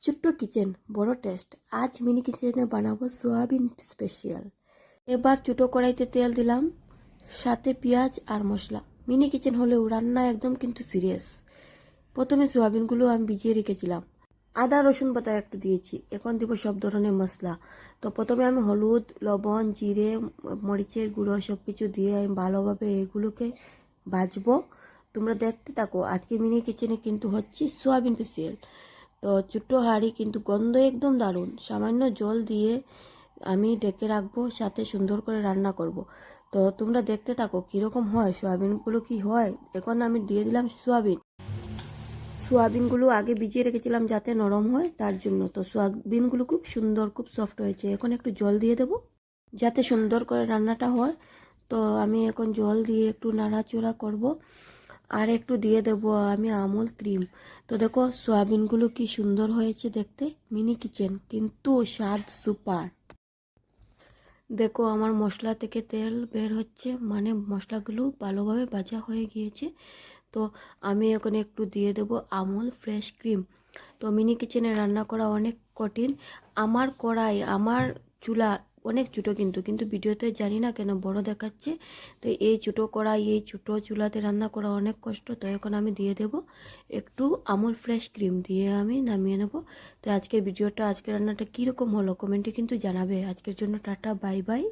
ছোট্ট কিচেন বড় টেস্ট। আজ মিনি কিচেনে বানাবো সোয়াবিন স্পেশাল। এবার ছোটো কড়াইতে তেল দিলাম, সাথে পেঁয়াজ আর মশলা। মিনি কিচেন হলেও রান্না একদম কিন্তু সিরিয়াস। প্রথমে সোয়াবিনগুলো আমি ভিজিয়ে রেখেছিলাম, আদা রসুন বাটা একটু দিয়েছি। এখন দিব সব ধরনের মশলা। তো প্রথমে আমি হলুদ, লবণ, জিরে, মরিচের গুঁড়ো সব কিছু দিয়ে আমি ভালোভাবে এগুলোকে ভাজবো। তোমরা দেখতে থাকো। আজকে মিনি কিচেনে কিন্তু হচ্ছে সোয়াবিন স্পেশাল। তো ছোট্ট হাঁড়ি, কিন্তু গন্ধ একদম দারুণ। সামান্য জল দিয়ে আমি ডেকে রাখবো, সাথে সুন্দর করে রান্না করব। তো তোমরা দেখতে থাকো কীরকম হয়, সোয়াবিনগুলো কি হয়। এখন আমি দিয়ে দিলাম সোয়াবিনগুলো আগে ভিজিয়ে রেখেছিলাম যাতে নরম হয়, তার জন্য। তো সোয়াবিনগুলো খুব সুন্দর, খুব সফট হয়েছে। এখন একটু জল দিয়ে দেবো যাতে সুন্দর করে রান্নাটা হয়। তো আমি এখন জল দিয়ে একটু নাড়াচড়া করব। আর একটু দিয়ে দেবো আমি আমুল ক্রিম। তো দেখো সোয়াবিনগুলো কি সুন্দর হয়েছে দেখতে। মিনি কিচেন কিন্তু স্বাদ সুপার। দেখো আমার মশলা থেকে তেল বের হচ্ছে, মানে মশলাগুলো ভালোভাবে ভাজা হয়ে গিয়েছে। তো আমি এখন একটু দিয়ে দেবো আমুল ফ্রেশ ক্রিম। তো মিনি কিচেনে রান্না করা অনেক কঠিন। আমার কড়াই, আমার চুলা অনেক ছোটো, কিন্তু ভিডিওতে জানি না কেন বড় দেখাচ্ছে। তো এই ছোটো কড়াই, এই ছোটো চুলাতে রান্না করা অনেক কষ্ট। তো এখন আমি দিয়ে দেব একটু আমুল ফ্রেশ ক্রিম, দিয়ে আমি নামিয়ে নেব। তো আজকের ভিডিওটা, আজকের রান্নাটা কীরকম হলো কমেন্টে কিন্তু জানাবে। আজকের জন্য টাটা, বাই বাই।